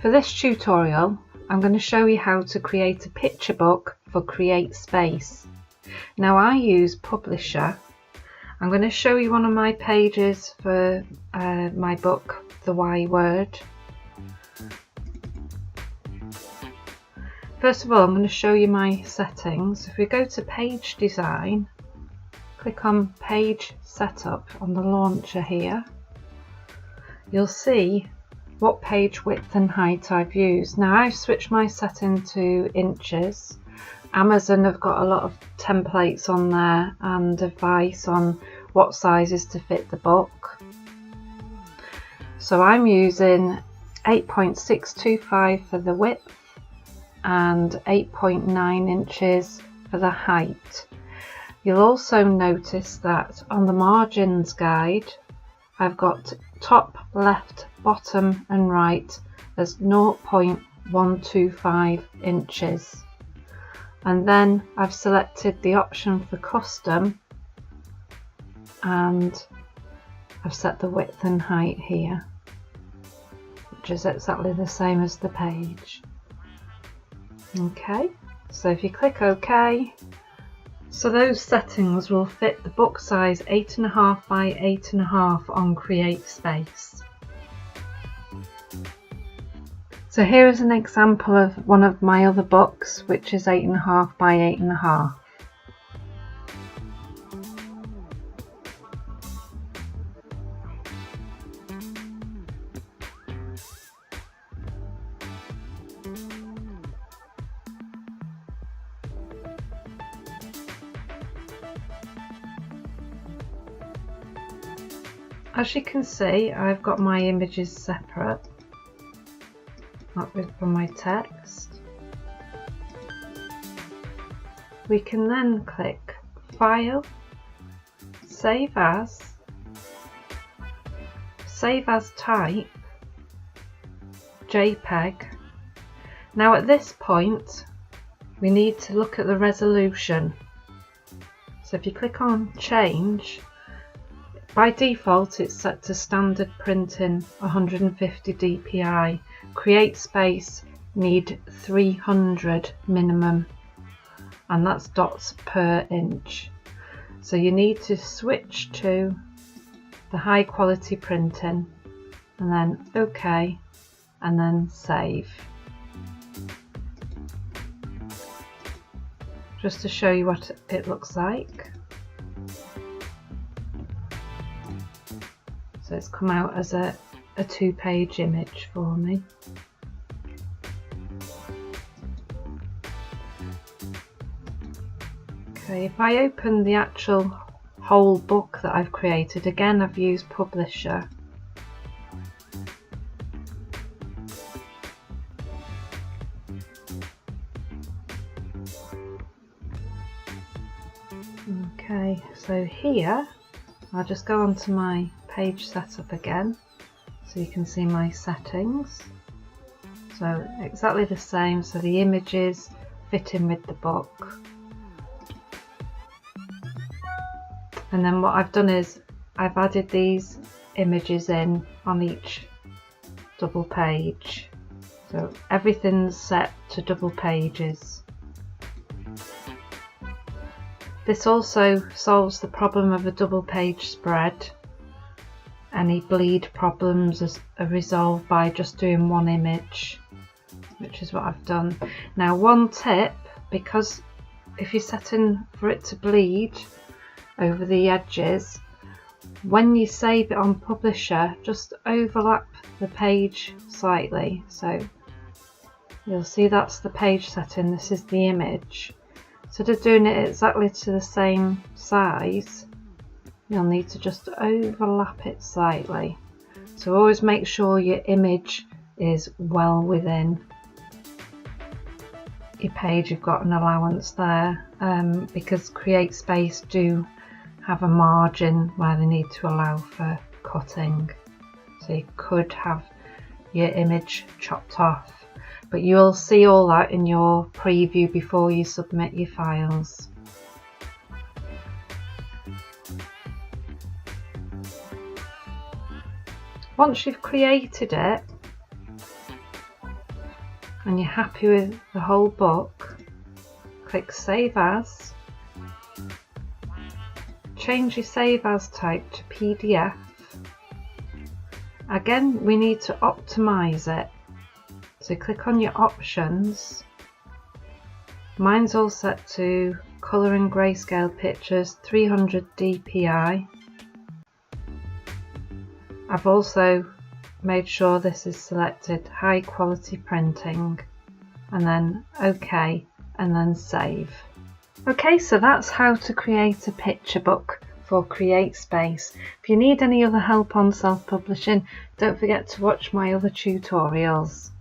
For this tutorial, I'm going to show you how to create a picture book for CREATESPACE. Now I use Publisher. I'm going to show you one of my pages for my book, The Y Word. First of all, I'm going to show you my settings. If we go to Page Design, click on Page Setup on the launcher here, you'll see what page width and height I've used. Now I've switched my setting to inches. Amazon have got a lot of templates on there and advice on what sizes to fit the book. So I'm using 8.625 for the width and 8.9 inches for the height. You'll also notice that on the margins guide I've got top, left, bottom and right as 0.125 inches, and then I've selected the option for custom and I've set the width and height here, which is exactly the same as the page. Okay, so if you click OK, so those settings will fit the book size 8.5 by 8.5 on CREATESPACE. So here is an example of one of my other books, which is 8.5 by 8.5. As you can see, I've got my images separate from my text. We can then click File, Save As Type, JPEG. Now at this point we need to look at the resolution. So if you click on Change, by default it's set to standard printing 150 dpi. CREATESPACE need 300 minimum, and that's dots per inch. So you need to switch to the high quality printing and then OK and then save. Just to show you what it looks like. So it's come out as a 2-page image for me. Okay, if I open the actual whole book that I've created, again I've used Publisher. Okay, so here I'll just go on to my page setup again so you can see my settings. So exactly the same, so the images fit in with the book. And then what I've done is I've added these images in on each double page. So everything's set to double pages. This also solves the problem of a double page spread. Any bleed problems are resolved by just doing one image, which is what I've done. Now one tip, because if you're setting for it to bleed over the edges, when you save it on Publisher, just overlap the page slightly. So you'll see that's the page setting, this is the image. Instead of doing it exactly to the same size, you'll need to just overlap it slightly. So always make sure your image is well within your page. You've got an allowance there because CREATESPACE do have a margin where they need to allow for cutting. So you could have your image chopped off, but you'll see all that in your preview before you submit your files. Once you've created it, and you're happy with the whole book, click Save As. Change your Save As type to PDF. Again, we need to optimize it. So click on your options. Mine's all set to colour and grayscale pictures 300 dpi. I've also made sure this is selected high quality printing, and then OK, and then save. Okay, so that's how to create a picture book for CreateSpace. If you need any other help on self-publishing, don't forget to watch my other tutorials.